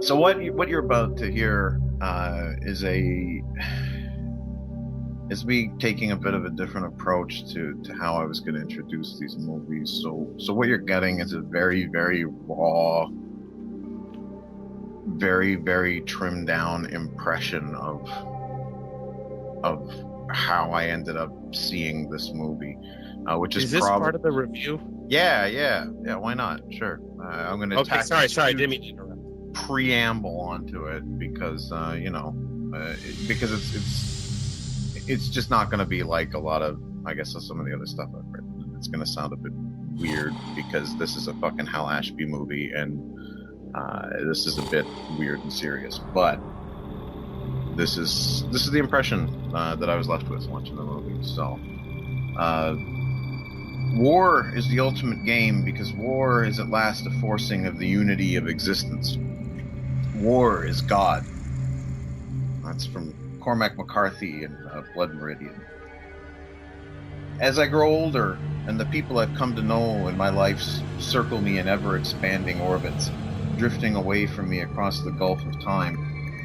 So what you're about to hear is me taking a bit of a different approach to how I was going to introduce these movies. So what you're getting is a very very raw, very very trimmed down impression of how I ended up seeing this movie, which is Is this probably part of the review? yeah. Why not? Sure. I'm going to Okay, tack sorry, I a didn't mean to interrupt. preamble onto it because because it's just not going to be like a lot of, I guess, some of the other stuff I've written. It's going to sound a bit weird because this is a fucking Hal Ashby movie, and this is a bit weird and serious. But this is the impression that I was left with watching the movie. So, uh, war is the ultimate game because war is at last a forcing of the unity of existence. War is God. That's from Cormac McCarthy in Blood Meridian. As I grow older, and the people I've come to know in my life circle me in ever expanding orbits, drifting away from me across the gulf of time,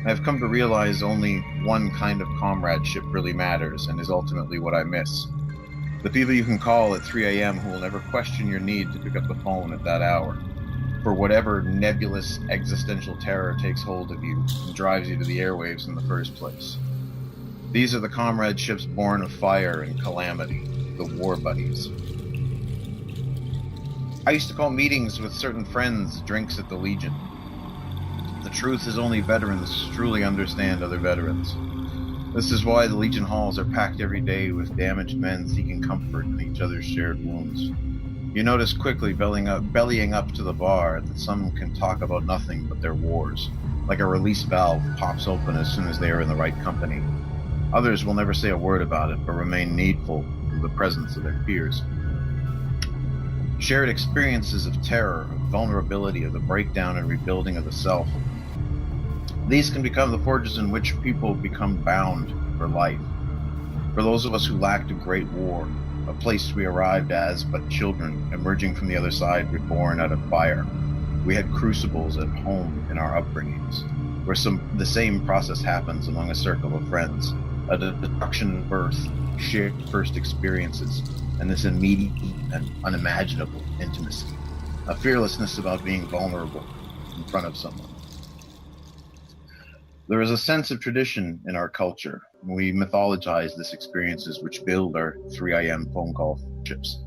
I have come to realize only one kind of comradeship really matters and is ultimately what I miss. The people you can call at 3 a.m. who will never question your need to pick up the phone at that hour, for whatever nebulous existential terror takes hold of you and drives you to the airwaves in the first place. These are the comradeships born of fire and calamity, the war buddies. I used to call meetings with certain friends drinks at the Legion. The truth is only veterans truly understand other veterans. This is why the Legion halls are packed every day with damaged men seeking comfort in each other's shared wounds. You notice quickly bellying up to the bar that some can talk about nothing but their wars, like a release valve pops open as soon as they are in the right company. Others will never say a word about it, but remain needful of the presence of their peers. Shared experiences of terror, of vulnerability, of the breakdown and rebuilding of the self. These can become the forges in which people become bound for life. For those of us who lacked a great war, a place we arrived as but children, emerging from the other side reborn out of fire, we had crucibles at home in our upbringings, where the same process happens among a circle of friends, a destruction birth, shared first experiences, and this immediate and unimaginable intimacy, a fearlessness about being vulnerable in front of someone. There is a sense of tradition in our culture. We mythologize these experiences which build our 3 a.m. phone call friendships.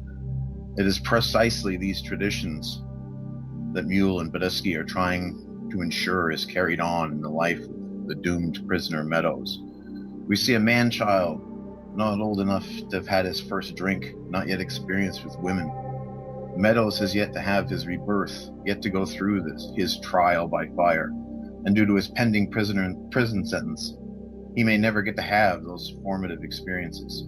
It is precisely these traditions that Mule and Badusky are trying to ensure is carried on in the life of the doomed prisoner Meadows. We see a man-child, not old enough to have had his first drink, not yet experienced with women. Meadows has yet to have his rebirth, yet to go through his trial by fire, and due to his pending prison sentence, he may never get to have those formative experiences.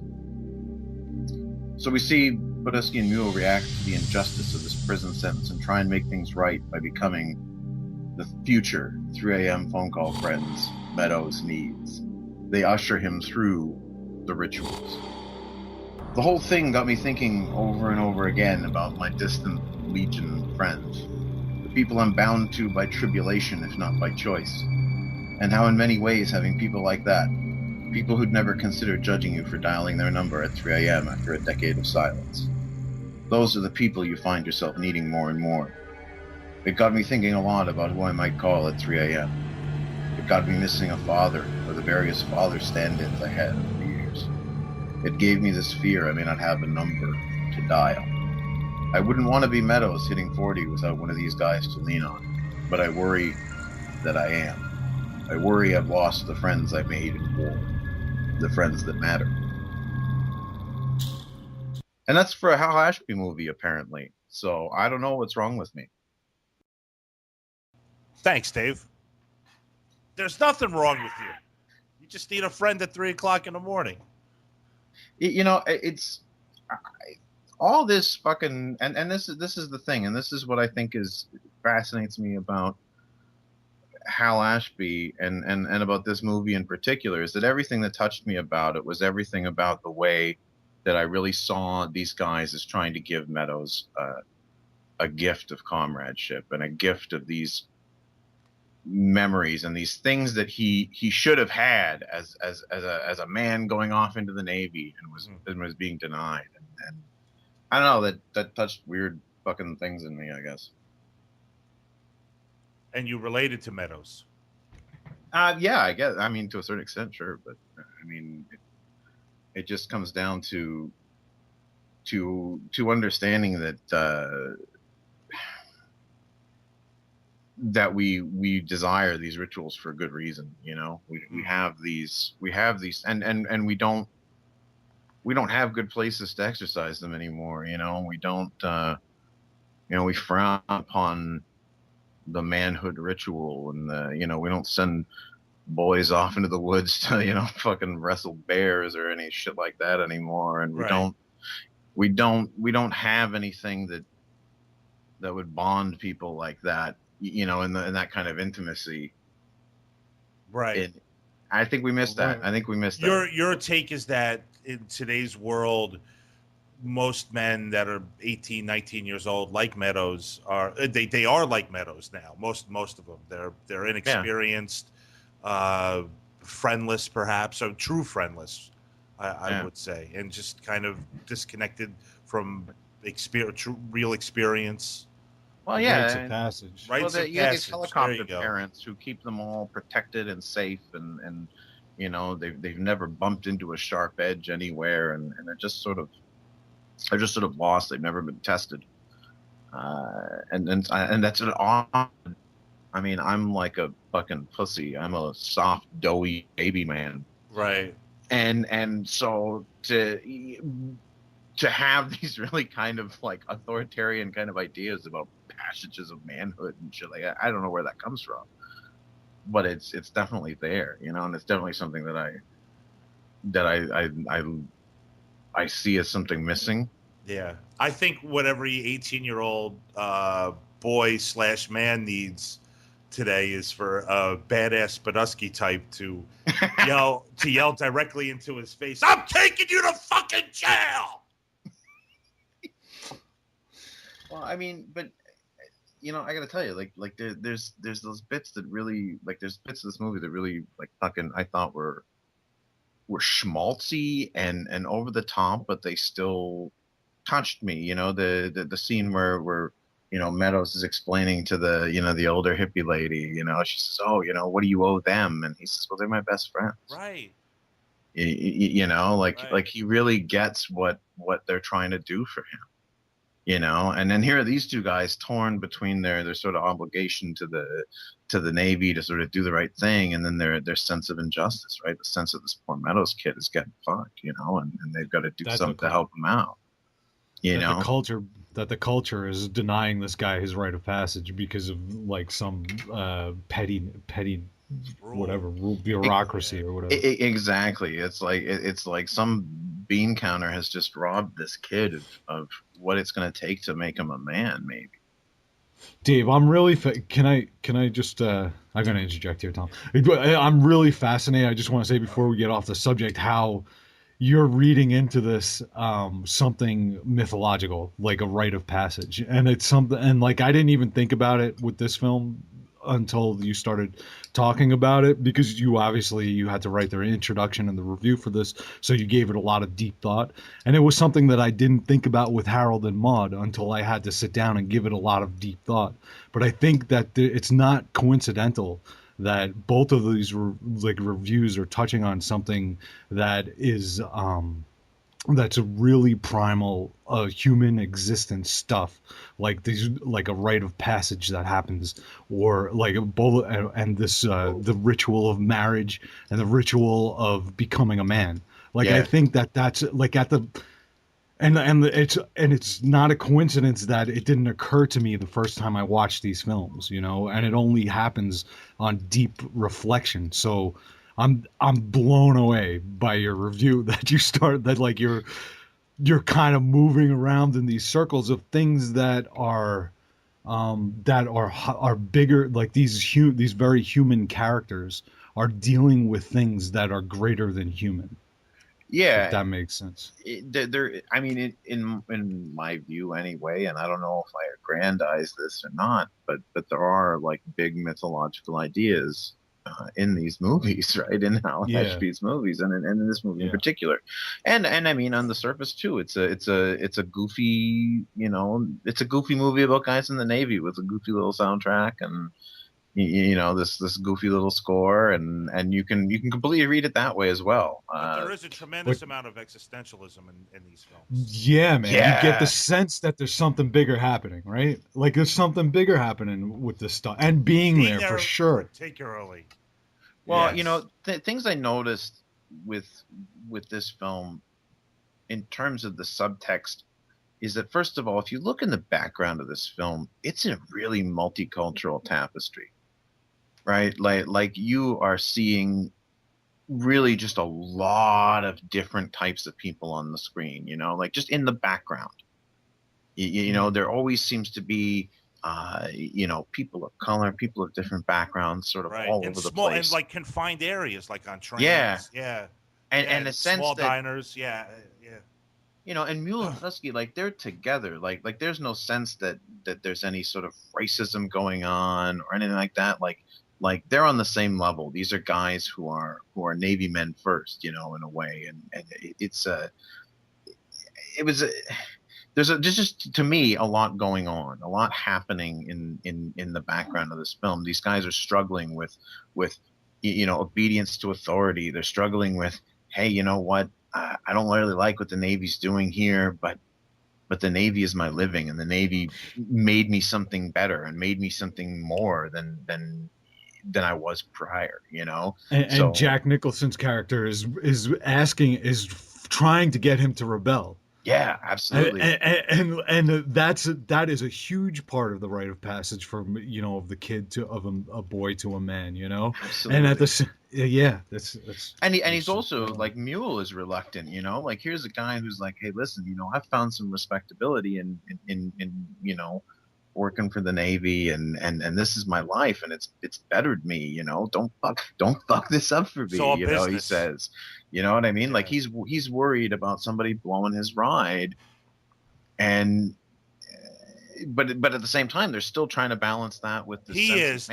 So we see Badusky and Mule react to the injustice of this prison sentence and try and make things right by becoming the future 3 a.m. phone call friends Meadows needs. They usher him through the rituals. The whole thing got me thinking over and over again about my distant Legion friends, the people I'm bound to by tribulation, if not by choice, and how in many ways having people like that, people who'd never consider judging you for dialing their number at 3 a.m. after a decade of silence, those are the people you find yourself needing more and more. It got me thinking a lot about who I might call at 3 a.m. It got me missing a father or the various father stand-ins I had over the years. It gave me this fear I may not have a number to dial. I wouldn't want to be Meadows hitting 40 without one of these guys to lean on, but I worry that I am. I worry I've lost the friends I made in war, the friends that matter. And that's for a Hal Ashby movie, apparently. So I don't know what's wrong with me. Thanks, Dave. There's nothing wrong with you. You just need a friend at 3 o'clock in the morning. It's all this fucking and this is the thing, and this is what I think is fascinates me about Hal Ashby and about this movie in particular, is that everything that touched me about it was everything about the way that I really saw these guys as trying to give Meadows a gift of comradeship and a gift of these memories and these things that he should have had as a man going off into the Navy and was being denied. And I don't know, that touched weird fucking things in me, I guess. And you related to Meadows? Yeah, I guess. I mean, to a certain extent, sure, but I mean, it just comes down to understanding that that we desire these rituals for good reason. You know, we have these and we don't have good places to exercise them anymore. You know, we don't. We frown upon the manhood ritual, and we don't send boys off into the woods to fucking wrestle bears or any shit like that anymore, and we don't have anything that would bond people like that, in that kind of intimacy. Right. I think we missed that. I think we missed that. Your take is that in today's world, most men that are 18, 19 years old, like Meadows, are they are like Meadows now. Most of them, they're inexperienced, friendless, perhaps, or true friendless, I would say, and just kind of disconnected from real experience. Well, yeah, rites of passage. These helicopter parents who keep them all protected and safe, and they've never bumped into a sharp edge anywhere, and they're just sort of lost. They've never been tested, and that's an odd. I mean, I'm like a fucking pussy. I'm a soft, doughy baby man. Right. And so to have these really kind of like authoritarian kind of ideas about passages of manhood and shit like that, I don't know where that comes from, but it's definitely there, and it's definitely something that I see as something missing. Yeah, I think what every 18-year-old boy/man needs today is for a badass Badusky type to yell directly into his face, "I'm taking you to fucking jail!" Well, I mean, but I gotta tell you, like there's those bits that really, like, there's bits of this movie that really, like, fucking, I thought were schmaltzy and over the top, but they still touched me. The scene where Meadows is explaining to the older hippie lady, she says, "Oh, what do you owe them?" And he says, "Well, they're my best friends." Right. Like he really gets what they're trying to do for him. And then here are these two guys torn between their sort of obligation to the Navy to sort of do the right thing, and then their sense of injustice, right? The sense that this poor Meadows kid is getting fucked, and they've got to do something to help him out. The culture is denying this guy his rite of passage because of like some petty whatever bureaucracy or whatever. Exactly. It's like some bean counter has just robbed this kid of what it's going to take to make him a man, maybe. Dave, I'm really can I just I'm going to interject here, Tom. I'm really fascinated. I just want to say before we get off the subject how you're reading into this something mythological, like a rite of passage, and it's something, and like I didn't even think about it with this film until you started talking about it, because you had to write their introduction and the review for this, so you gave it a lot of deep thought, and it was something that I didn't think about with Harold and Maude until I had to sit down and give it a lot of deep thought. But I think that it's not coincidental that both of these reviews are touching on something that is that's a really primal human existence stuff, like a rite of passage that happens, or like the ritual of marriage and the ritual of becoming a man. I think that's like at the and it's not a coincidence that it didn't occur to me the first time I watched these films, and it only happens on deep reflection. So I'm blown away by your review that you start, that like you're kind of moving around in these circles of things that are bigger, like these very human characters are dealing with things that are greater than human. Yeah, if that makes sense. I mean, in my view anyway, and I don't know if I aggrandize this or not, but there are like big mythological ideas in these movies, right? In Hal Ashby's movies, and in this movie in particular, and I mean on the surface too, it's a goofy, it's a goofy movie about guys in the Navy with a goofy little soundtrack and this goofy little score, and you can completely read it that way as well. But there is a tremendous amount of existentialism in these films. Yeah, man. Yeah. You get the sense that there's something bigger happening, right? Like there's something bigger happening with this stuff, and being there for sure. Particularly. Well, things I noticed with this film, in terms of the subtext, is that first of all, if you look in the background of this film, it's a really multicultural tapestry, right? Like you are seeing really just a lot of different types of people on the screen, like just in the background. There always seems to be, people of color, people of different backgrounds, sort of all over the place. And like confined areas, like on trains. Yeah. And a sense small that, diners. Yeah. And Mule and Husky, like they're together. Like there's no sense that there's any sort of racism going on or anything like that. Like they're on the same level. These are guys who are Navy men first, in a way. And there's just to me a lot going on, a lot happening in the background of this film. These guys are struggling with obedience to authority. They're struggling with, hey, you know what? I don't really like what the Navy's doing here, but the Navy is my living, and the Navy made me something better and made me something more than I was prior, And Jack Nicholson's character is trying to get him to rebel. Yeah, absolutely. And that is a huge part of the rite of passage from of the kid of a boy to a man, Absolutely. And at the that's he's also like Mule is reluctant, like here's a guy who's like, hey, listen, I've found some respectability in working for the Navy, and this is my life, and it's bettered me, don't fuck this up for me, he says, you know what I mean? Yeah. Like he's worried about somebody blowing his ride, and but at the same time they're still trying to balance that with the this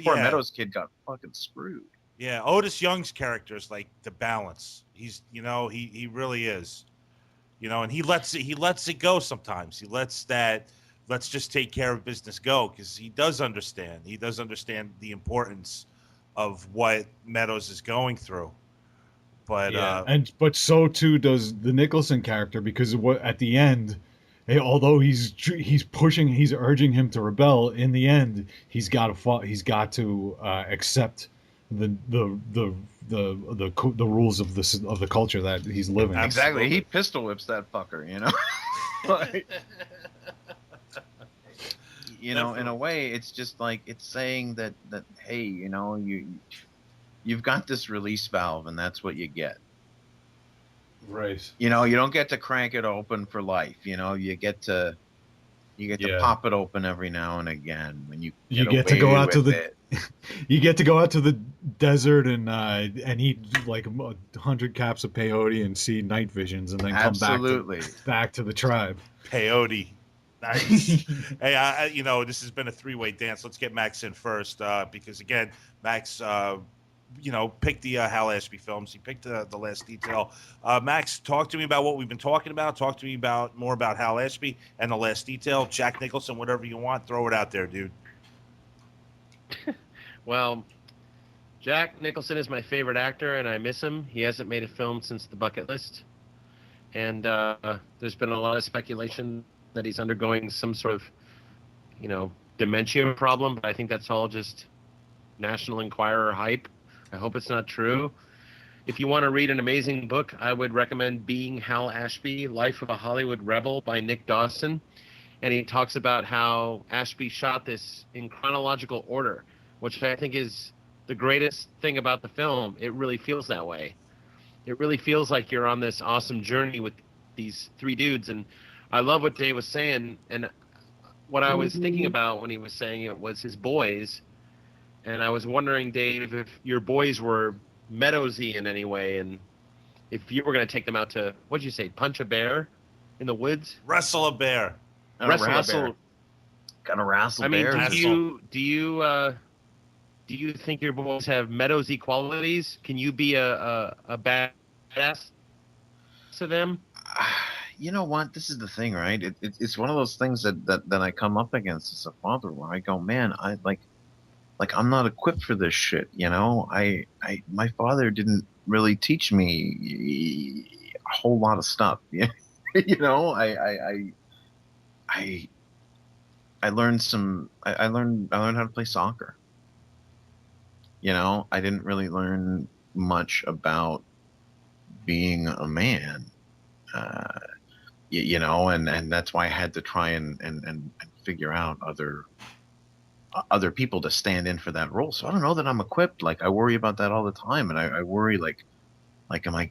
poor Meadows kid got fucking screwed. Yeah, Otis Young's character is like the balance. He's he really is, and he lets it go sometimes. He lets that let's just take care of business go, because he does understand. He does understand the importance of what Meadows is going through. But but so too does the Nicholson character, because at the end, although he's urging him to rebel, in the end he's got to accept the rules of the culture that he's living. Exactly. He pistol whips that fucker, like, in a way, it's just like it's saying that hey, you've got this release valve, and that's what you get. Right. You don't get to crank it open for life. You get to pop it open every now and again when you get to go out to the you get to go out to the desert and eat like 100 caps of peyote and see night visions, and then come back to the tribe. Peyote. Nice. Hey, this has been a three-way dance. Let's get Max in first, because again, Max, picked the Hal Ashby films. He picked The Last Detail. Max, talk to me about what we've been talking about. Talk to me more about Hal Ashby and The Last Detail. Jack Nicholson, whatever you want, throw it out there, dude. Well, Jack Nicholson is my favorite actor, and I miss him. He hasn't made a film since The Bucket List, and there's been a lot of speculation that he's undergoing some sort of, dementia problem, but I think that's all just National Enquirer hype. I hope it's not true. If you want to read an amazing book, I would recommend Being Hal Ashby, Life of a Hollywood Rebel by Nick Dawson. And he talks about how Ashby shot this in chronological order, which I think is the greatest thing about the film. It really feels that way. It really feels like you're on this awesome journey with these three dudes. And I love what Dave was saying, and what I was thinking about when he was saying it was his boys, and I was wondering, Dave, if your boys were Meadowsy in any way, and if you were going to take them out to, what'd you say, punch a bear in the woods? Wrestle a bear. Wrestle a bear. Gotta wrestle I mean, bears. do you think your boys have Meadows equalities? Can you be a badass to them? You know what? This is the thing, right? It's one of those things that I come up against as a father, where I go, man, I like I'm not equipped for this shit. You know, my father didn't really teach me a whole lot of stuff. You know, I learned I learned how to play soccer. You know, I didn't really learn much about being a man. You know, and that's why I had to try and figure out other people to stand in for that role. So I don't know that I'm equipped. Like, I worry about that all the time, and I worry like am I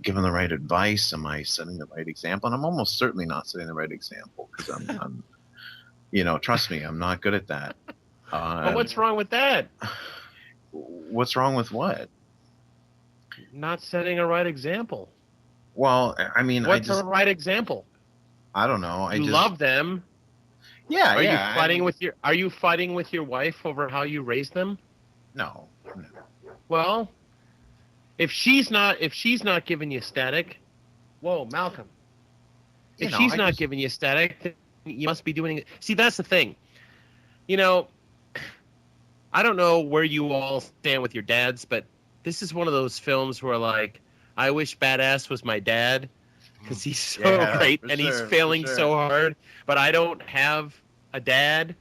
giving the right advice? Am I setting the right example? And I'm almost certainly not setting the right example, because I'm you know, trust me, I'm not good at that. But what's wrong with that? What's wrong with what? Not setting a right example. Well, I mean, what's a right example? I don't know. You love them. Yeah, Are you fighting with your wife over how you raise them? No. Well, if she's not giving you static, whoa, Malcolm. If she's not giving you static, then you must be doing it. See, that's the thing. You know, I don't know where you all stand with your dads, but this is one of those films where, like, I wish Badass was my dad, because he's so great and he's failing so hard. But I don't have a dad,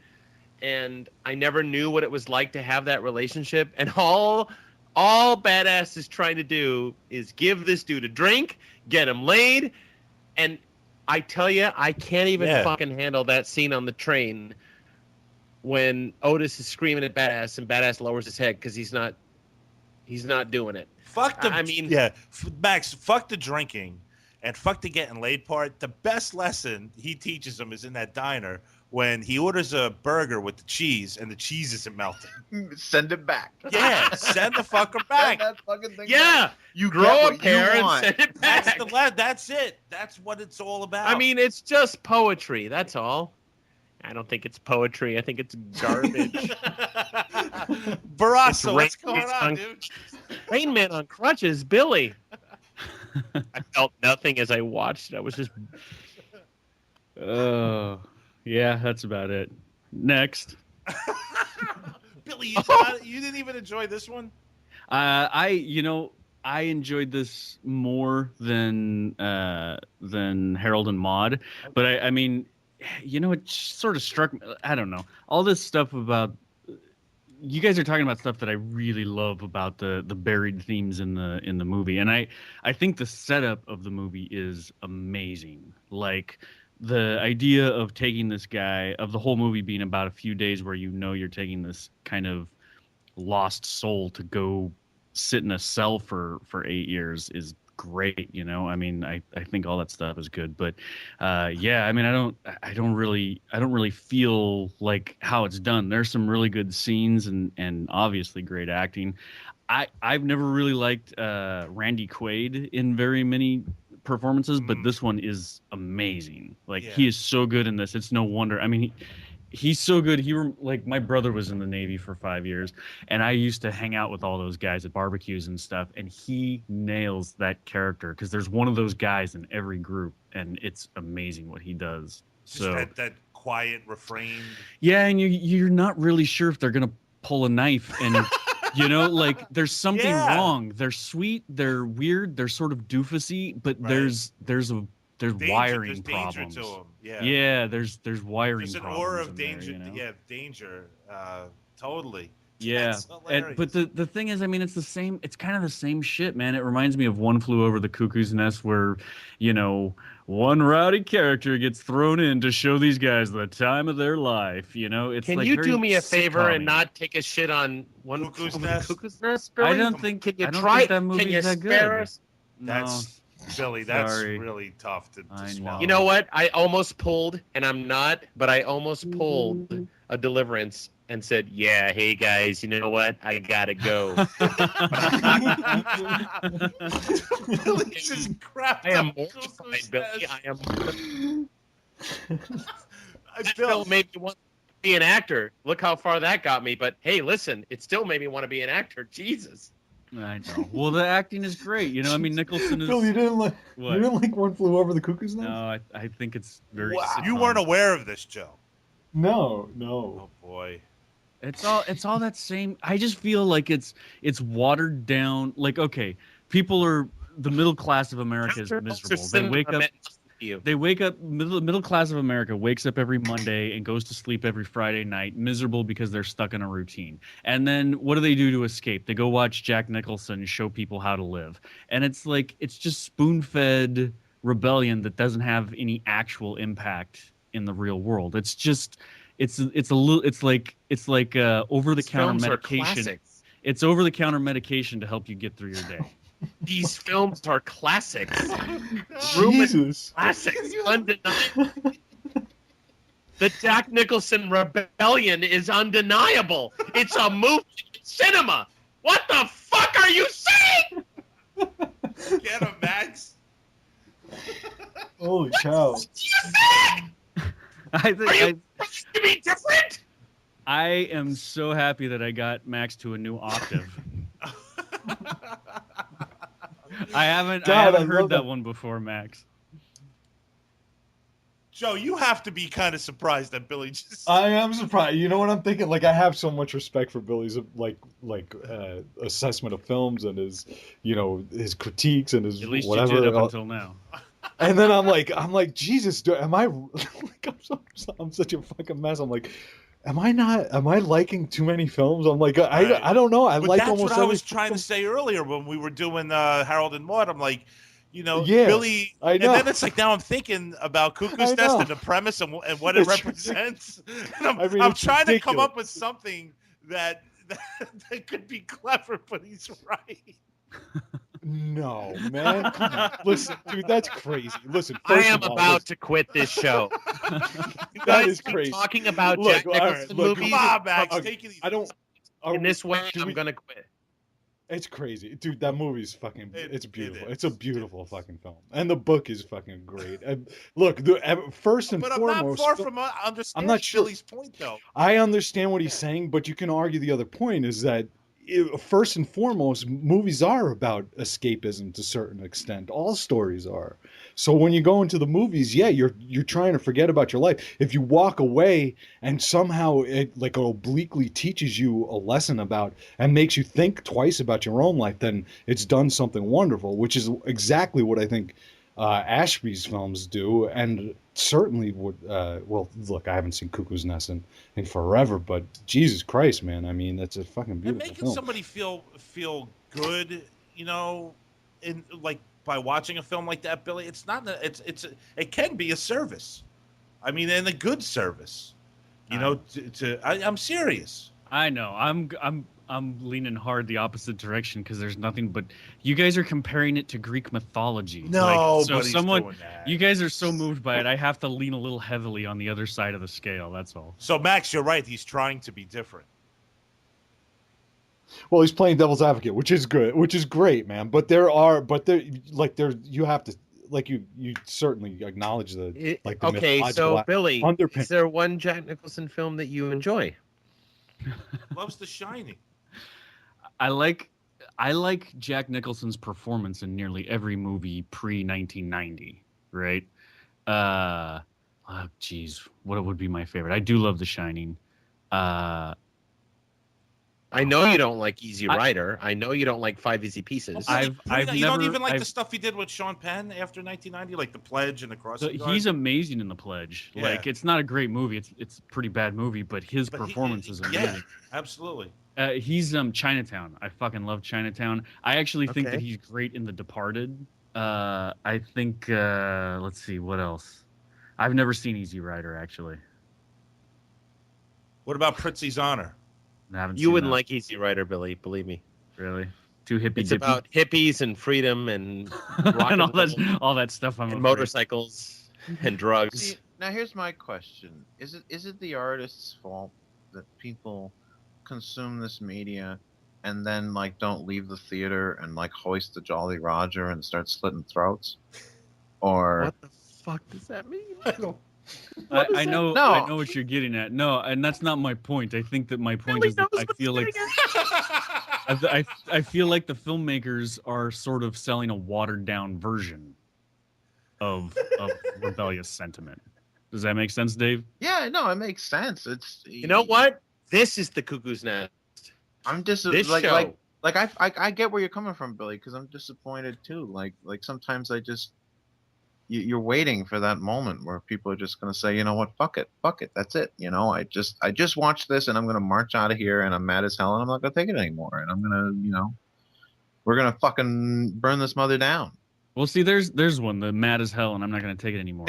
and I never knew what it was like to have that relationship. And all Badass is trying to do is give this dude a drink, get him laid, and I tell you, I can't even fucking handle that scene on the train when Otis is screaming at Badass and Badass lowers his head because he's not doing it. Fuck Max, fuck the drinking and fuck the getting laid part. The best lesson he teaches him is in that diner when he orders a burger with the cheese and the cheese isn't melting. Send it back. Yeah, send the fucker back. Send that fucking thing back. You grow a pair and send it back. That's it. That's what it's all about. I mean, it's just poetry. That's all. I don't think it's poetry. I think it's garbage. Barrasso, what's going on, dude? Rain Man on crutches, Billy. I felt nothing as I watched it. I was just... Yeah, that's about it. Next. Billy, you didn't even enjoy this one? I enjoyed this more than Harold and Maude, but I mean, you know, it sort of struck me. I don't know, all this stuff about you guys are talking about stuff that I really love about the buried themes in the movie, and I think the setup of the movie is amazing. Like, the idea of taking this guy, of the whole movie being about a few days where you're taking this kind of lost soul to go sit in a cell for 8 years is great. You know, I mean, I think all that stuff is good, but yeah, I mean, I don't really feel like how it's done. There's some really good scenes and obviously great acting. I've never really liked Randy Quaid in very many performances, but this one is amazing. Like, he is so good in this. It's no wonder. I mean, he's so good. Like, my brother was in the Navy for 5 years, and I used to hang out with all those guys at barbecues and stuff, and he nails that character because there's one of those guys in every group, and it's amazing what he does. So that quiet refrain. Yeah, and you're not really sure if they're gonna pull a knife and you know, like, there's something wrong. They're sweet, they're weird, they're sort of doofusy, but there's wiring problems. To them. Yeah, there's wiring problems. There's an aura of danger. There, you know? Danger. Totally. Yeah, but the thing is, I mean, it's the same. It's kind of the same shit, man. It reminds me of One Flew Over the Cuckoo's Nest, where, you know, one rowdy character gets thrown in to show these guys the time of their life. You know, it's. Can like you do me a favor and not take a shit on One Cuckoo's Flew Over Nest? the Cuckoo's Nest, Billy? I don't think that movie's that good. That's Billy. That's really tough to swallow. You know what? I almost pulled, and I'm not, but I almost pulled a Deliverance and said, "Yeah, hey guys, you know what? I gotta go." Billy's just crap. I am mortified, Billy. I am. That Bill, film made me want to be an actor. Look how far that got me. But hey, listen, it still made me want to be an actor. Jesus. I know. Well, the acting is great. You know, I mean, Nicholson is. Bill, you didn't like What? One Flew Over the Cuckoo's Nest? No, I think it's very. Wow. you weren't aware of this, Joe. No. Oh boy. It's all that same. I just feel like it's watered down. Like, okay, the middle class of America is miserable. They wake up. Middle class of America wakes up every Monday and goes to sleep every Friday night, miserable because they're stuck in a routine. And then what do they do to escape? They go watch Jack Nicholson show people how to live. And it's like it's just spoon-fed rebellion that doesn't have any actual impact in the real world. It's just it's like over-the-counter medication. It's over-the-counter medication to help you get through your day. These films are classics. Jesus. Classics. Undeniable. The Jack Nicholson rebellion is undeniable. It's a movie cinema. What the fuck are you saying? Get him, Max. Holy cow. What do you think? Are you supposed to be different? I am so happy that I got Max to a new octave. I haven't heard that one before, Max. Joe, you have to be kind of surprised that Billy just. I am surprised. You know what I'm thinking? Like, I have so much respect for Billy's assessment of films and his, his critiques and his At least whatever. you did up until now. And then I'm like, Jesus, am I? Like, I'm such a fucking mess. I'm like, am I liking too many films? I'm like, I don't know. But like that's almost what I was every trying to say earlier when we were doing Harold and Maude. I'm like, Yeah, Billy. I know. And then it's like now I'm thinking about Cuckoo's Nest and the premise and what it represents. And I'm trying to come up with something that could be clever, but he's right. No, man. Come on. Listen, dude, that's crazy. Listen, I am about to quit this show. You guys is keep crazy. talking about Look, Jack all right, Nicholson look, movies. Come on, Max. Take it easy. I don't. In this way, do I'm we- gonna quit. It's crazy, dude. That movie's fucking. It's beautiful. is. It's a beautiful fucking film, and the book is fucking great. And look, first and But I'm foremost, not far from understanding I'm not sure. Billy's point, though. I understand what he's saying, but you can argue the other point is that first and foremost, movies are about escapism to a certain extent. All stories are. So when you go into the movies, yeah, you're trying to forget about your life. If you walk away and somehow it like obliquely teaches you a lesson about and makes you think twice about your own life, then it's done something wonderful, which is exactly what I think Ashby's films do, and certainly would. Well, look, I haven't seen Cuckoo's Nest in forever, but Jesus Christ, man! I mean, that's a fucking And beautiful making film. somebody feel good, in like by watching a film like that, Billy. It's not. It can be a service. I mean, and a good service. I'm serious. I know. I'm leaning hard the opposite direction because there's nothing but you guys are comparing it to Greek mythology. No, so someone doing that. you guys are so moved by it, I have to lean a little heavily on the other side of the scale. That's all. So Max, you're right. He's trying to be different. Well, he's playing devil's advocate, which is good, which is great, man. But there you have to you certainly acknowledge the Okay, so mythological Billy, underpin. is there one Jack Nicholson film that you enjoy? Loves The Shining. I like Jack Nicholson's performance in nearly every movie pre-1990, right? Oh geez, what would be my favorite? I do love The Shining. I know you don't like Easy Rider. I know you don't like Five Easy Pieces. You don't even like the stuff he did with Sean Penn after 1990, like The Pledge and The Crossing Guard? He's amazing in The Pledge. Yeah. Like, it's not a great movie. It's a pretty bad movie, but his performance is amazing. Yeah, absolutely. He's Chinatown. I fucking love Chinatown. I actually think Okay. that he's great in The Departed. I think let's see what else. I've never seen Easy Rider actually. What about Prizzi's Honor? I haven't You seen wouldn't that. like Easy Rider, Billy. Believe me. Really too hippie. It's dippy? about hippies and freedom and rock and and all that stuff. I'm and afraid. motorcycles and drugs. See, now here's my question: Is it the artist's fault that people consume this media and then don't leave the theater and hoist the Jolly Roger and start slitting throats? Or What the fuck does that mean? I know No. I know what you're getting at. No, and that's not my point. I think that my point is that I feel like I feel like the filmmakers are sort of selling a watered down version of rebellious sentiment. Does that make sense, Dave? Yeah, no, it makes sense. It's You know what? This is the cuckoo's nest. I'm just This like show. I get where you're coming from, Billy, because I'm disappointed too. Like sometimes I just you're waiting for that moment where people are just gonna say, you know what, fuck it, that's it. You know, I just watched this and I'm gonna march out of here and I'm mad as hell and I'm not gonna take it anymore and I'm gonna, we're gonna fucking burn this mother down. Well, see, there's one, the mad as hell, and I'm not going to take it anymore.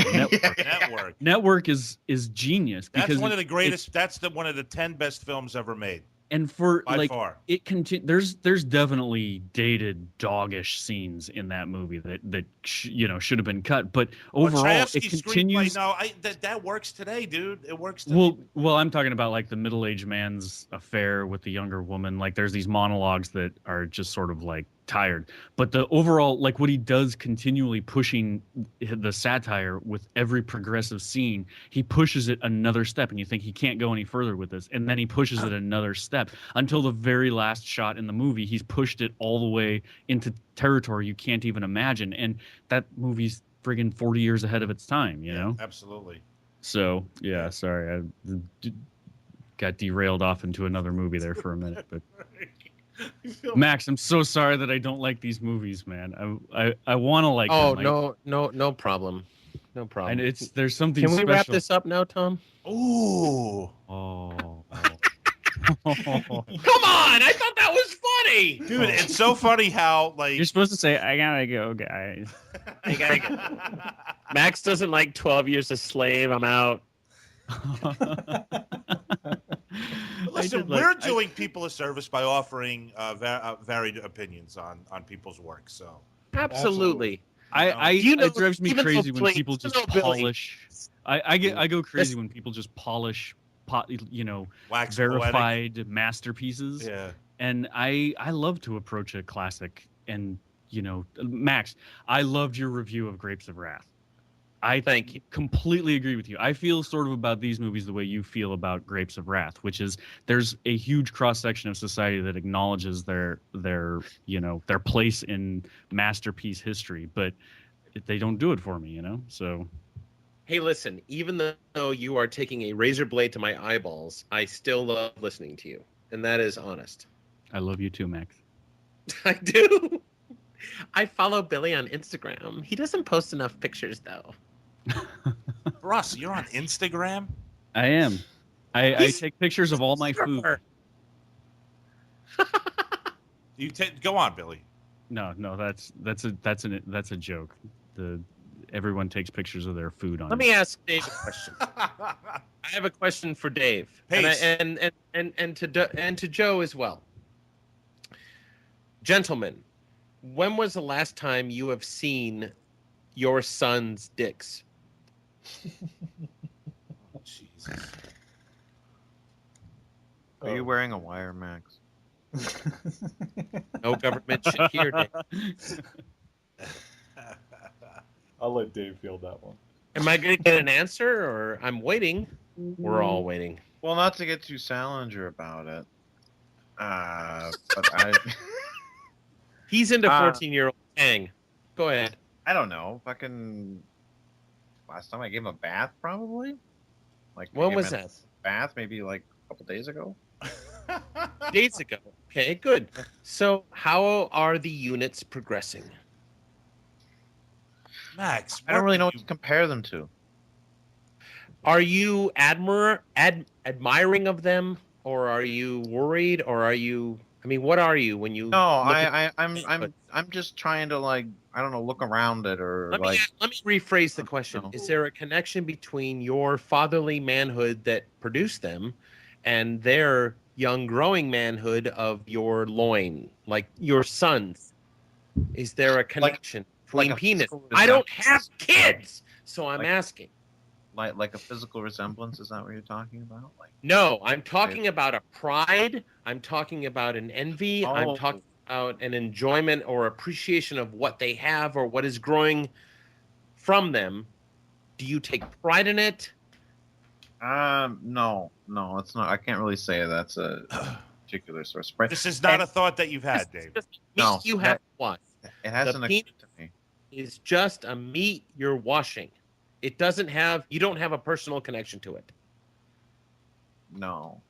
Network is genius because that's one of the greatest. That's one of the 10 best films ever made. And for by like far. There's definitely dated doggish scenes in that movie that should have been cut, but overall it continues. No, that works today, dude. It works today. Well, I'm talking about like the middle-aged man's affair with the younger woman. Like there's these monologues that are just sort of like tired, but the overall, like what he does, continually pushing the satire with every progressive scene, he pushes it another step, and you think he can't go any further with this, and then he pushes it another step until the very last shot in the movie. He's pushed it all the way into territory you can't even imagine, and that movie's friggin' 40 years ahead of its time, you know? Absolutely. So yeah, sorry, I got derailed off into another movie there for a minute, but Max, I'm so sorry that I don't like these movies, man. I want to like. Oh, them. no problem. No problem. And there's something. Can we special. wrap this up now, Tom? Ooh. Oh. Come on! I thought that was funny, dude. It's so funny how like you're supposed to say, "I gotta go, guys." I gotta go. Max doesn't like 12 Years a Slave. I'm out. Listen, we're doing people a service by offering varied opinions on people's work. So absolutely, it drives me crazy when people just polish. I go crazy when people just polish, wax verified poetic masterpieces. Yeah, and I love to approach a classic. And Max, I loved your review of Grapes of Wrath. Thank you. Completely agree with you. I feel sort of about these movies the way you feel about Grapes of Wrath, which is there's a huge cross section of society that acknowledges their place in masterpiece history, but they don't do it for me, So, hey, listen, even though you are taking a razor blade to my eyeballs, I still love listening to you, and that is honest. I love you too, Max. I do. I follow Billy on Instagram. He doesn't post enough pictures, though. Russ, you're on Instagram? I am. I take pictures of all my food. Go on, Billy. No, that's a joke. Everyone takes pictures of their food on. Let me ask Dave a question. I have a question for Dave, and to Joe as well. Gentlemen, when was the last time you have seen your son's dicks? Oh, Jesus. Are you wearing a wire, Max? No government shit here, Dave. I'll let Dave field that one. Am I going to get an answer, or I'm waiting? We're all waiting. Well, not to get too Salinger about it, but I... He's into 14-year-old Kang. Go ahead. I don't know. Fucking last time I gave him a bath, probably. Like when was that? Bath, maybe like a couple days ago. Days ago. Okay, good. So, how are the units progressing? Max, I don't really know what to compare them to. Are you admiring of them, or are you worried, or are you? I mean, what are you when you? No, I'm just trying to look around it or let me rephrase the question. Is there a connection between your fatherly manhood that produced them and their young growing manhood of your loin, like your sons? Is there a connection between penis? I don't have kids, so I'm asking. Like a physical resemblance? Is that what you're talking about? No, I'm talking about a pride. I'm talking about an envy. Oh. I'm talking about an enjoyment or appreciation of what they have or what is growing from them. Do you take pride in it? No, it's not. I can't really say that's a particular source of pride. This is not a thought that you've had, Dave. No, You have to wash. It hasn't occurred to me. It's just a meat you're washing. It doesn't have. You don't have a personal connection to it. No.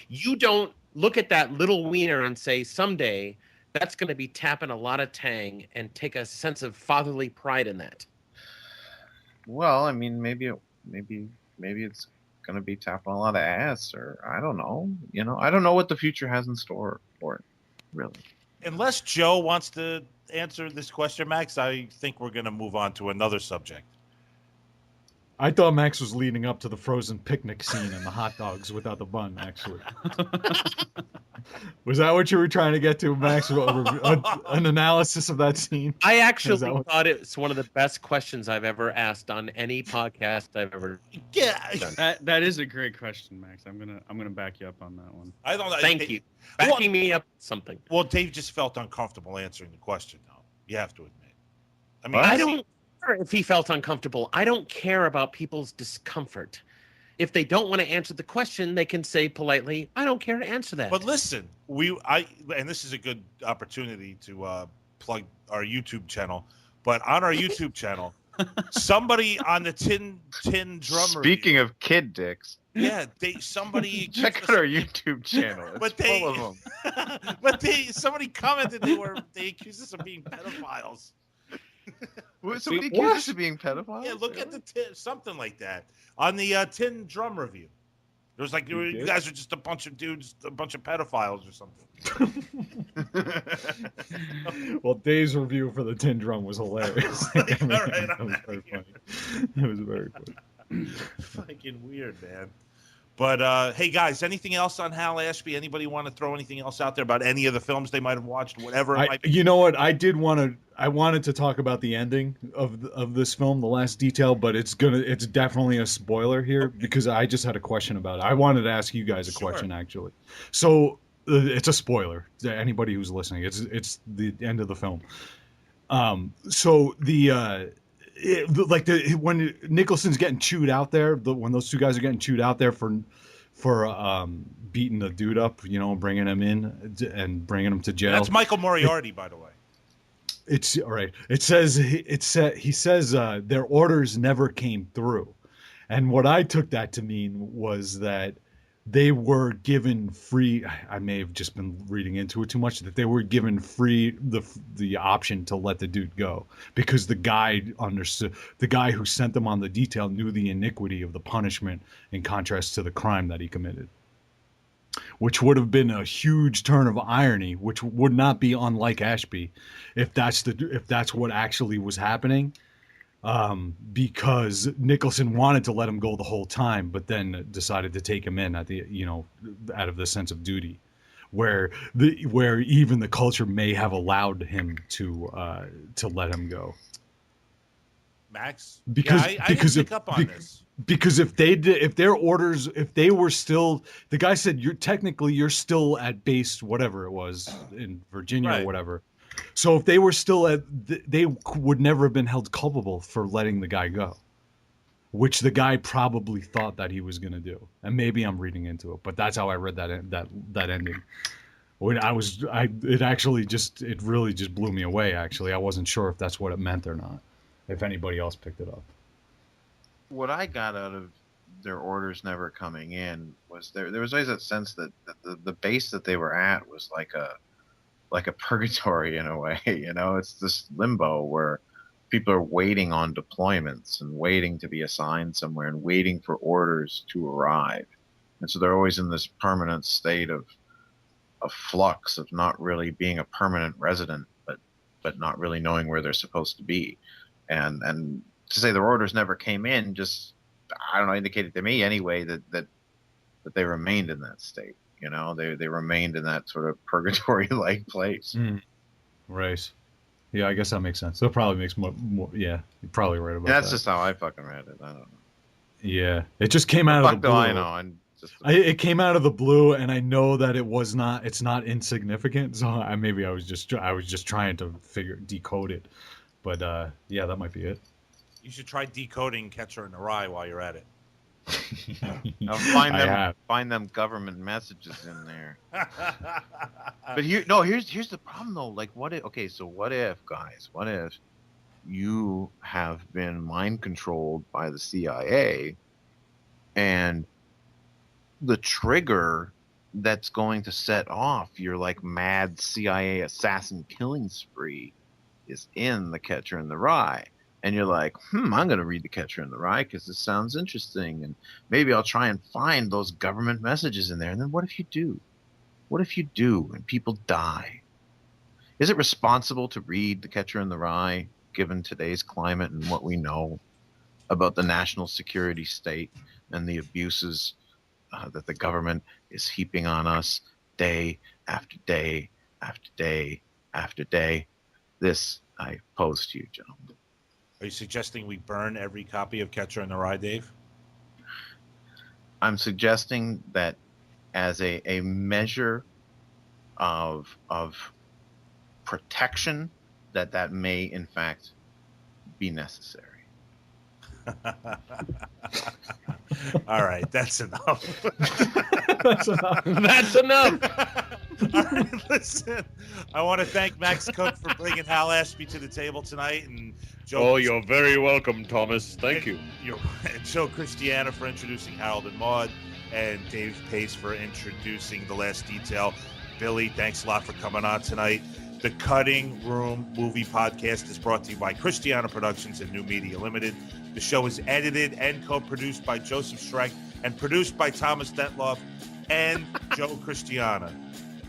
You don't look at that little wiener and say, someday that's going to be tapping a lot of tang and take a sense of fatherly pride in that. Well, I mean, maybe it's gonna be tapping a lot of ass, or I don't know. I don't know what the future has in store for it, really. Unless Joe wants to answer this question, Max, I think we're going to move on to another subject. I thought Max was leading up to the frozen picnic scene and the hot dogs without the bun, actually. Was that what you were trying to get to, Max? An analysis of that scene? I actually thought it's one of the best questions I've ever asked on any podcast I've ever done. That is a great question, Max. I'm gonna back you up on that one. I don't know. Thank you. Backing me up something. Well, Dave just felt uncomfortable answering the question, though. You have to admit. I mean, I don't care if he felt uncomfortable. I don't care about people's discomfort. If they don't want to answer the question, they can say politely, "I don't care to answer that." But listen, and this is a good opportunity to plug our YouTube channel. But on our YouTube channel, somebody on the Tin Drum. Speaking of kid dicks, somebody check out our YouTube channel. It's full of them. But somebody commented they accused us of being pedophiles. Somebody accused us of being pedophiles? Yeah, look at the something like that on the Tin Drum review. It was like you guys are just a bunch of dudes, a bunch of pedophiles or something. Well, Dave's review for the Tin Drum was hilarious. It was very funny. Fucking weird, man. But hey, guys, anything else on Hal Ashby? Anybody want to throw anything else out there about any of the films they might have watched, whatever it might be? You know what? I wanted to talk about the ending of this film, the last detail, but it's definitely a spoiler here because I just had a question about it. I wanted to ask you guys a question actually. So it's a spoiler to anybody who's listening. It's the end of the film. So when Nicholson's getting chewed out there, when those two guys are getting chewed out there for beating the dude up, bringing him in and bringing him to jail. That's Michael Moriarty, by the way. It's all right. He says their orders never came through, and what I took that to mean was that they were given free. I may have just been reading into it too much. That they were given free the option to let the dude go because the guy understood. The guy who sent them on the detail knew the iniquity of the punishment in contrast to the crime that he committed, which would have been a huge turn of irony, which would not be unlike Ashby, if that's what actually was happening. Because Nicholson wanted to let him go the whole time, but then decided to take him in at the out of the sense of duty, where even the culture may have allowed him to let him go. Max, because I didn't pick up on this. Because if their orders, if they were still, the guy said you're still at base whatever it was in Virginia or whatever. So if they were still they would never have been held culpable for letting the guy go, which the guy probably thought that he was going to do. And maybe I'm reading into it, but that's how I read that ending. When it really just blew me away. Actually, I wasn't sure if that's what it meant or not. If anybody else picked it up. What I got out of their orders never coming in was there was always that sense that the base that they were at was like a purgatory in a way. It's this limbo where people are waiting on deployments and waiting to be assigned somewhere and waiting for orders to arrive. And so they're always in this permanent state of flux of not really being a permanent resident, but not really knowing where they're supposed to be. And to say their orders never came in just, I don't know, indicated to me anyway that they remained in that state. They remained in that sort of purgatory-like place. Right. Yeah, I guess that makes sense. That probably makes more yeah, you're probably right about that. That's just how I fucking read it. I don't know. Yeah. It just came out of the blue. I know. It came out of the blue, and I know that it's not insignificant, so I was just trying to decode it. But yeah, that might be it. You should try decoding Catcher in the Rye while you're at it. Find them government messages in there. But here's the problem though. Like, what if you have been mind controlled by the CIA, and the trigger that's going to set off your like mad CIA assassin killing spree is in The Catcher in the Rye. And you're like, I'm going to read The Catcher in the Rye because this sounds interesting. And maybe I'll try and find those government messages in there. And then what if you do? What if you do and people die? Is it responsible to read The Catcher in the Rye, given today's climate and what we know about the national security state and the abuses that the government is heaping on us day after day after day after day? This I pose to you, gentlemen. Are you suggesting we burn every copy of Catcher in the Rye, Dave? I'm suggesting that as a measure of protection, that may in fact be necessary. All right, that's enough. That's enough. That's enough. All right, listen. I want to thank Max Cook for bringing Hal Ashby to the table tonight, and Joe. Oh, you're very welcome, Thomas. Thank you. And Joe Christiana for introducing Harold and Maude, and Dave Pace for introducing The Last Detail. Billy, thanks a lot for coming on tonight. The Cutting Room Movie Podcast is brought to you by Christiana Productions and New Media Limited. The show is edited and co-produced by Joseph Schreck and produced by Thomas Detloff and Joe Christiana.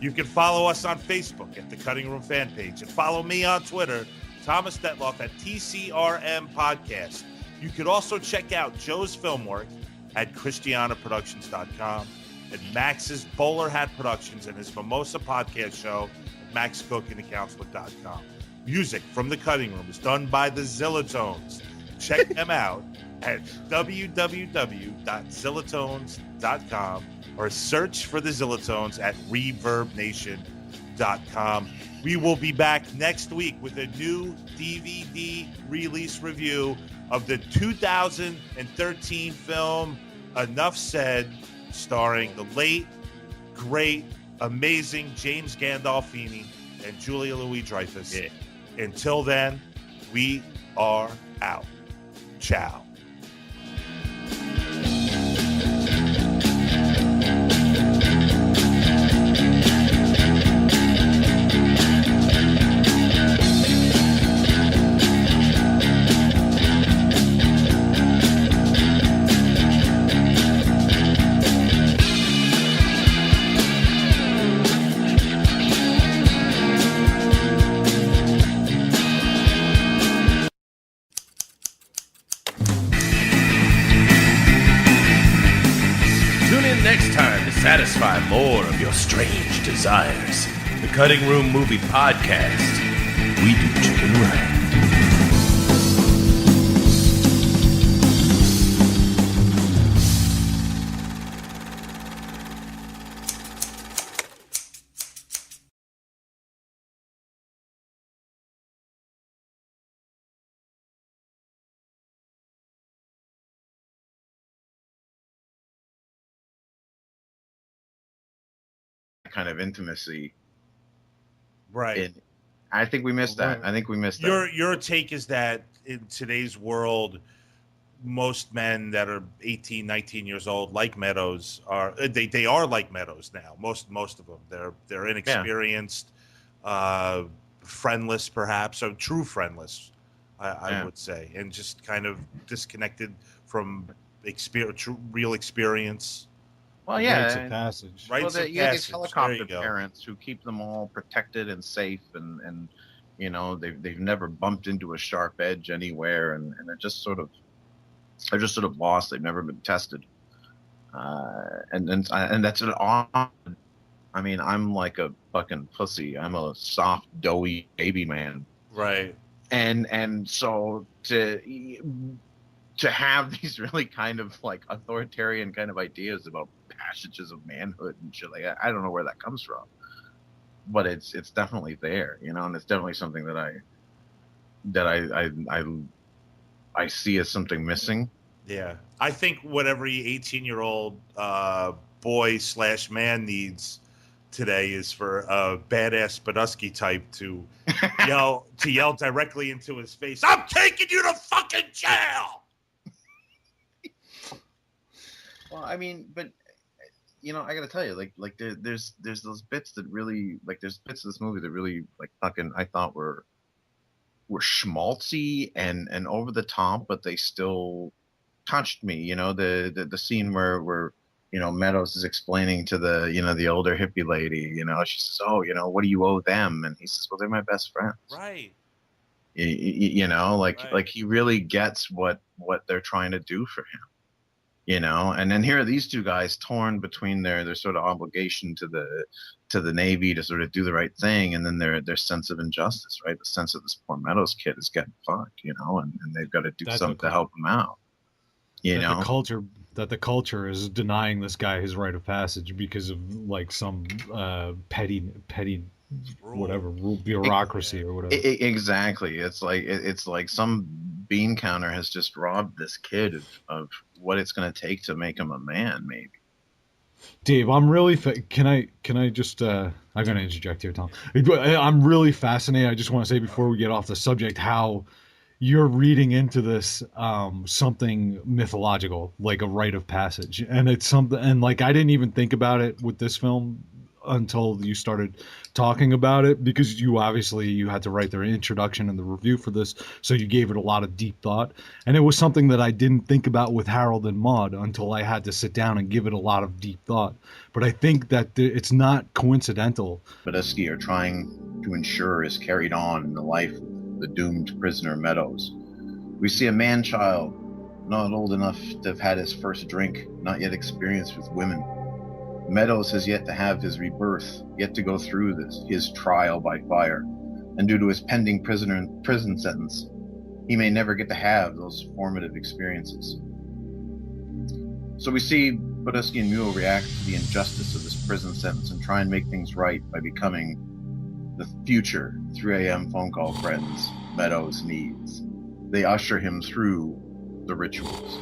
You can follow us on Facebook at The Cutting Room fan page, and follow me on Twitter, Thomas Detloff, at TCRM Podcast. You could also check out Joe's film work at ChristianaProductions.com, and Max's Bowler Hat Productions and his Mimosa Podcast show at MaxCookandTheCounselor.com. Music from The Cutting Room is done by the Zillatones. Check them out at www.zillatones.com or search for the Zillatones at ReverbNation.com. We will be back next week with a new DVD release review of the 2013 film Enough Said, starring the late, great, amazing James Gandolfini and Julia Louis-Dreyfus. Yeah. Until then, we are out. Ciao. Satisfy more of your strange desires. The Cutting Room Movie Podcast. We do chicken right. Kind of intimacy, right? I think we missed that. Your take is that in today's world, most men that are 18, 19 years old, like Meadows, are they are like Meadows now. Most of them, they're inexperienced, friendless, perhaps, or true friendless, I would say, and just kind of disconnected from real experience. Well, yeah, rites of passage. Well, you get these helicopter parents who keep them all protected and safe, and you know they've never bumped into a sharp edge anywhere, and they're just sort of lost. They've never been tested, and that's an odd. I mean, I'm like a fucking pussy. I'm a soft, doughy baby man, right? And so to have these really kind of like authoritarian kind of ideas about passages of manhood and shit like that, I don't know where that comes from, but it's definitely there, you know, and it's definitely something that I see as something missing. Yeah, I think what every 18-year-old boy/man needs today is for a badass Badusky type to yell directly into his face, "I'm taking you to fucking jail!" Well, I mean, but I gotta tell you, there's those bits that really, there's bits of this movie that really, fucking, I thought were schmaltzy and over the top, but they still touched me. The scene where Meadows is explaining to the older hippie lady, she says, "Oh, what do you owe them?" And he says, "Well, they're my best friends." Right. Like he really gets what they're trying to do for him. And then here are these two guys torn between their sort of obligation to the Navy to sort of do the right thing, and then their sense of injustice, right? The sense that this poor Meadows kid is getting fucked, and they've got to do something to help him out. The culture is denying this guy his rite of passage because of some petty whatever bureaucracy or whatever. Exactly. It's like some bean counter has just robbed this kid of what it's going to take to make him a man, maybe. Dave, I'm really can I just I'm going to interject here, Tom. I'm really fascinated. I just want to say before we get off the subject how you're reading into this something mythological, like a rite of passage, and it's something, and I didn't even think about it with this film until you started talking about it, because you had to write their introduction and the review for this, so you gave it a lot of deep thought, and it was something that I didn't think about with Harold and Maude until I had to sit down and give it a lot of deep thought. But I think that it's not coincidental. Badusky are trying to ensure is carried on in the life of the doomed prisoner Meadows. We see a man-child, not old enough to have had his first drink, not yet experienced with women. Meadows has yet to have his rebirth, yet to go through his trial by fire, and due to his pending prison sentence, he may never get to have those formative experiences. So we see Badusky and Mule react to the injustice of this prison sentence and try and make things right by becoming the future 3 a.m. phone call friends Meadows needs. They usher him through the rituals.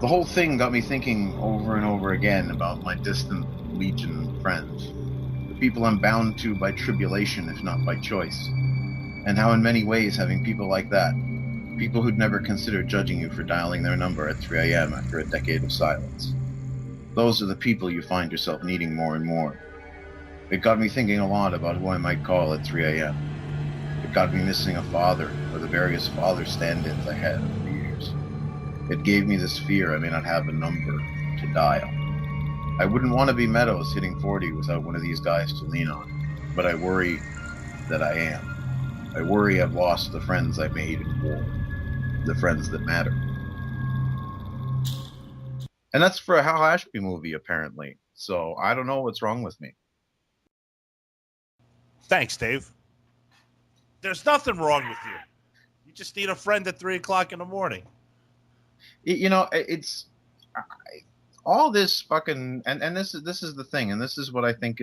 The whole thing got me thinking over and over again about my distant legion friends, the people I'm bound to by tribulation if not by choice, and how in many ways having people like that, people who'd never consider judging you for dialing their number at 3 a.m. after a decade of silence, those are the people you find yourself needing more and more. It got me thinking a lot about who I might call at 3 a.m. It got me missing a father or the various father stand-ins I had over the years. It gave me this fear I may not have a number to dial. I wouldn't want to be Meadows hitting 40 without one of these guys to lean on, but I worry that I am. I worry I've lost the friends I made in war, the friends that matter. And that's for a Hal Ashby movie, apparently. So I don't know what's wrong with me. Thanks, Dave. There's nothing wrong with you. You just need a friend at 3 o'clock in the morning. It's all this fucking and this is the thing, and this is what I think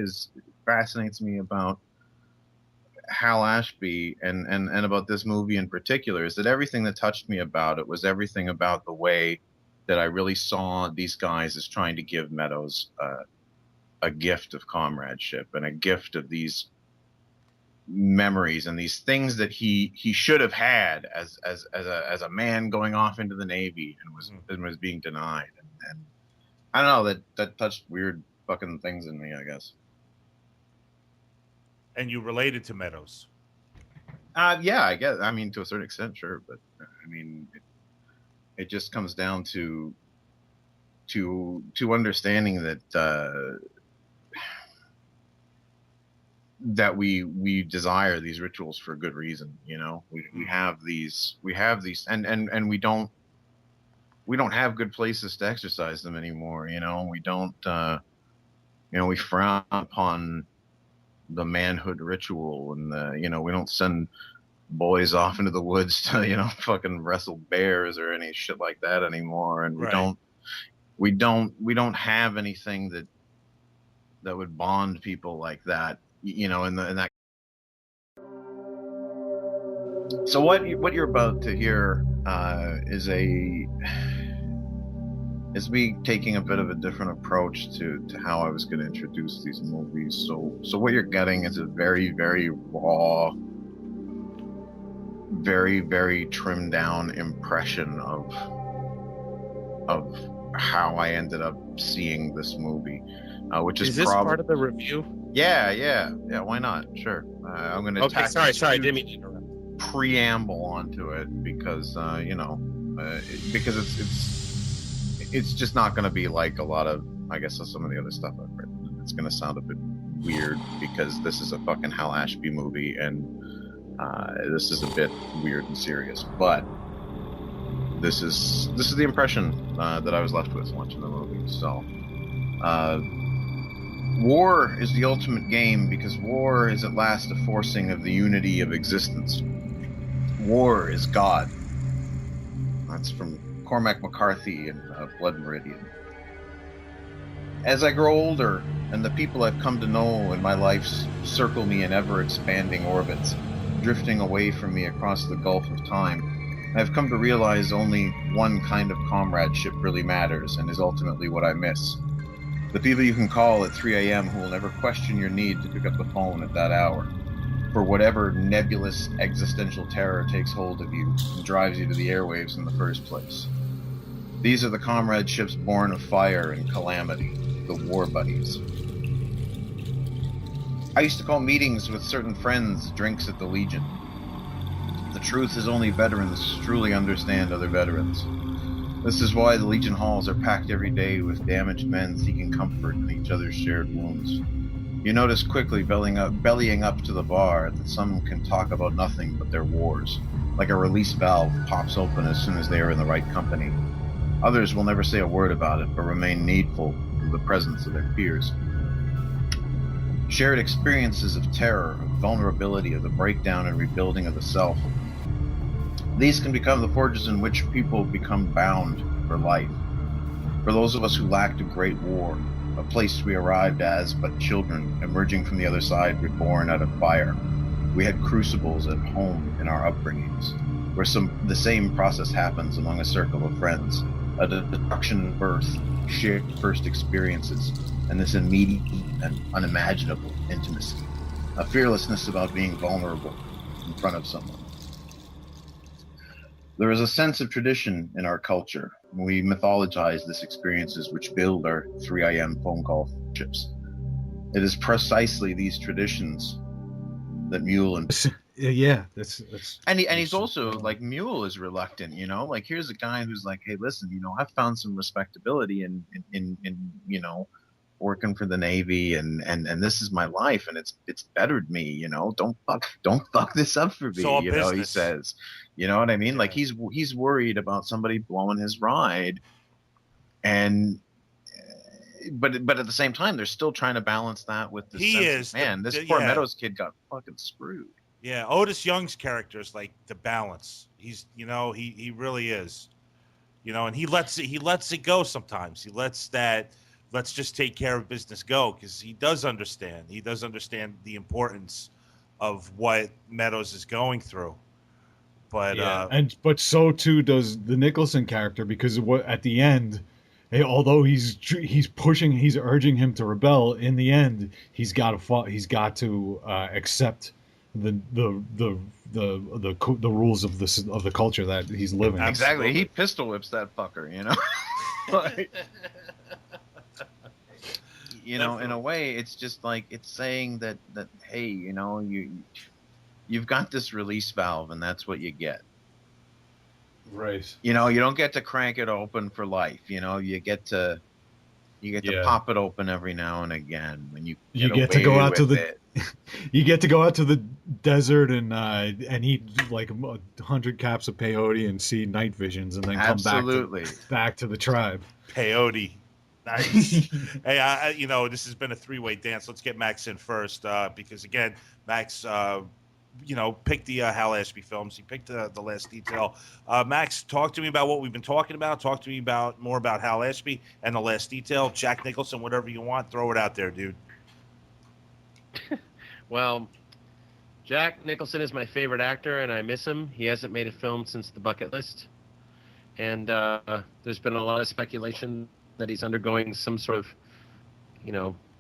fascinates me about Hal Ashby and about this movie in particular, is that everything that touched me about it was everything about the way that I really saw these guys as trying to give Meadows a gift of comradeship and a gift of these memories and these things that he should have had as a man going off into the Navy and was being denied, and I don't know, that touched weird fucking things in me, I guess. And you related to Meadows? Yeah, I guess. I mean, to a certain extent, sure, but I mean, it just comes down to understanding that that we desire these rituals for good reason. We have these and we don't have good places to exercise them anymore. We don't we frown upon the manhood ritual, and we don't send boys off into the woods to fucking wrestle bears or any shit like that anymore, and right. we don't have anything that would bond people like that, in that. So what you're about to hear is me taking a bit of a different approach to how I was going to introduce these movies. So what you're getting is a very, very raw, very, very trimmed down impression of how I ended up seeing this movie, which is this part of the review? Yeah. Why not? Sure. I'm going to. Okay, sorry, I didn't mean to interrupt. Preamble onto it because because it's just not going to be like a lot of, I guess, some of the other stuff I've written. It's going to sound a bit weird because this is a fucking Hal Ashby movie, and this is a bit weird and serious. But this is the impression that I was left with watching the movie. So, war is the ultimate game because war is at last a forcing of the unity of existence. War is God. That's from Cormac McCarthy in Blood Meridian. As I grow older, and the people I've come to know in my life circle me in ever-expanding orbits, drifting away from me across the gulf of time, I've come to realize only one kind of comradeship really matters and is ultimately what I miss. The people you can call at 3 a.m. who will never question your need to pick up the phone at that hour, for whatever nebulous existential terror takes hold of you and drives you to the airwaves in the first place. These are the comradeships born of fire and calamity, the war buddies. I used to call meetings with certain friends drinks at the Legion. The truth is only veterans truly understand other veterans. This is why the Legion halls are packed every day with damaged men seeking comfort in each other's shared wounds. You notice quickly bellying up to the bar that some can talk about nothing but their wars, like a release valve pops open as soon as they are in the right company. Others will never say a word about it, but remain needful of the presence of their peers. Shared experiences of terror, of vulnerability, of the breakdown and rebuilding of the self. These can become the forges in which people become bound for life. For those of us who lacked a great war, a place we arrived as but children, emerging from the other side reborn out of fire, we had crucibles at home in our upbringings, where the same process happens among a circle of friends, a destruction birth, shared first experiences, and this immediate and unimaginable intimacy, a fearlessness about being vulnerable in front of someone. There is a sense of tradition in our culture. We mythologize these experiences which build our 3 a.m. phone call chips. It is precisely these traditions that Mule and that's and he's also like, Mule is reluctant, like, here's a guy who's like, hey, listen, I've found some respectability in working for the Navy, and this is my life, and it's bettered me, don't fuck this up for me, he says, you know what I mean? Yeah. Like, he's worried about somebody blowing his ride, and but at the same time they're still trying to balance that with this poor Meadows kid got fucking screwed. Yeah, Otis Young's character is like the balance. He's he really is, and he lets it go sometimes. He lets that let's just take care of business go, because he does understand. He does understand the importance of what Meadows is going through. But but so too does the Nicholson character, because at the end, although he's urging him to rebel, in the end he's got to accept the rules of the culture that he's living. Exactly. Absolutely. He pistol whips that fucker, in a way, it's just like, it's saying that hey, you've got this release valve, and that's what you get. Right. You don't get to crank it open for life. You get to pop it open every now and again when you get to go out to the you get to go out to the desert and eat like 100 caps of peyote and see night visions, and then come back to the tribe. Peyote. Nice. Hey, this has been a three-way dance. Let's get Max in first, because again, Max, picked the Hal Ashby films. He picked The Last Detail. Max, talk to me about what we've been talking about. Talk to me more about Hal Ashby and The Last Detail. Jack Nicholson, whatever you want, throw it out there, dude. Well, Jack Nicholson is my favorite actor, and I miss him. He hasn't made a film since The Bucket List. And there's been a lot of speculation that he's undergoing some sort of,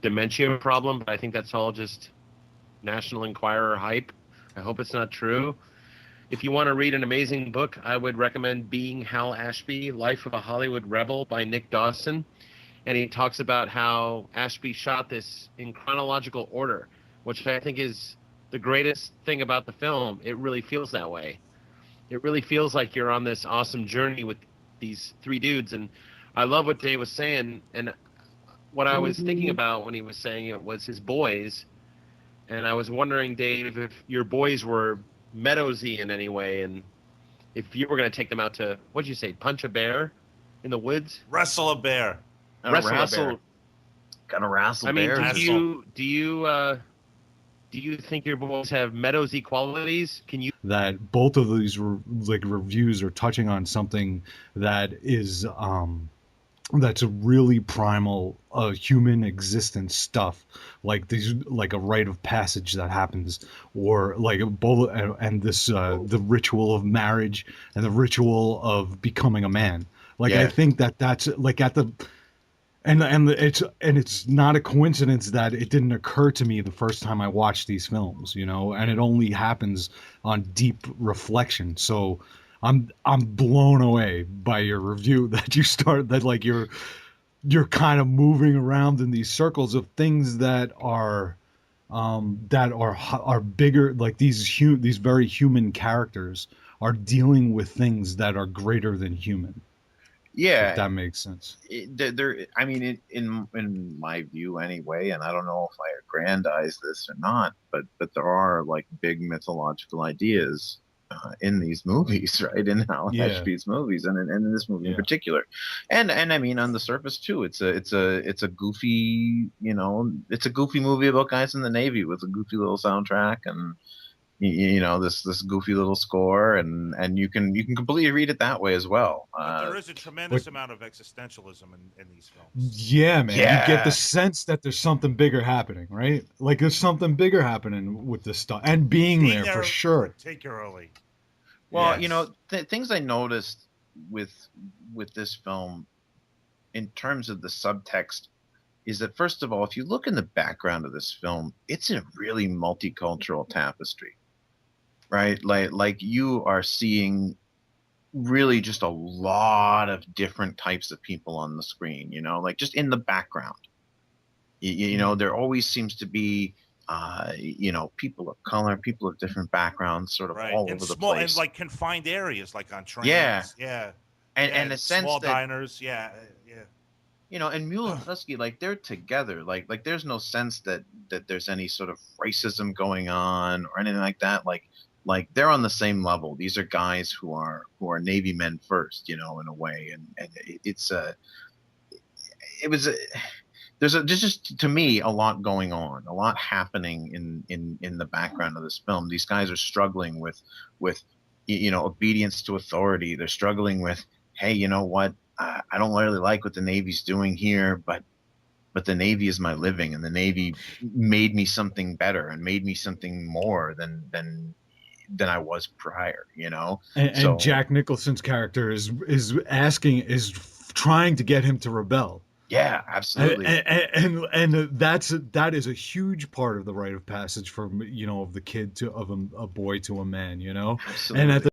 dementia problem, but I think that's all just National Enquirer hype. I hope it's not true. If you want to read an amazing book, I would recommend Being Hal Ashby, Life of a Hollywood Rebel by Nick Dawson. And he talks about how Ashby shot this in chronological order, which I think is the greatest thing about the film. It really feels that way. It really feels like you're on this awesome journey with these three dudes. And I love what Dave was saying. And what I was thinking about when he was saying it was his boys. And I was wondering, Dave, if your boys were Meadowsy in any way, and if you were going to take them out to, what'd you say, punch a bear in the woods? Wrestle a bear. Wrestle a bear. Gotta wrestle I mean, bears. do you think your boys have Meadowsy qualities? Can you? That both of these reviews are touching on something that is that's a really primal human existence stuff, like a rite of passage that happens, or like a bullet, and this the ritual of marriage and the ritual of becoming a man. I think that's like at the and it's not a coincidence that it didn't occur to me the first time I watched these films, and it only happens on deep reflection. So I'm blown away by your review that you start, that like you're kind of moving around in these circles of things that are bigger, like these very human characters are dealing with things that are greater than human. Yeah, if that makes sense. I mean, in my view anyway, and I don't know if I aggrandize this or not, but there are like big mythological ideas in these movies, right? In Hal Ashby's movies, and in this movie in particular, and I mean on the surface too, it's a goofy, it's a goofy movie about guys in the Navy with a goofy little soundtrack and this goofy little score, and you can completely read it that way as well. But there is a tremendous amount of existentialism in these films. Yeah, man. Yeah. You get the sense that there's something bigger happening, right? Like there's something bigger happening with this stuff, and being there for sure. Particularly. Well, things I noticed with this film, in terms of the subtext, is that first of all, if you look in the background of this film, it's a really multicultural tapestry. Right? Like you are seeing really just a lot of different types of people on the screen, like just in the background. There always seems to be, people of color, people of different backgrounds, sort of all over the place. And like confined areas, like on trains. Yeah. And a sense small that, diners. Yeah. And Mule and Husky, like they're together. Like there's no sense that there's any sort of racism going on or anything like that. Like they're on the same level. These are guys who are Navy men first, in a way. And there's just to me a lot going on, a lot happening in the background of this film. These guys are struggling with obedience to authority. They're struggling with, hey, you know what? I don't really like what the Navy's doing here, but the Navy is my living, and the Navy made me something better and made me something more than I was prior, And Jack Nicholson's character is trying to get him to rebel. Yeah, absolutely. And that is a huge part of the rite of passage from of the kid of a boy to a man, Absolutely. And at the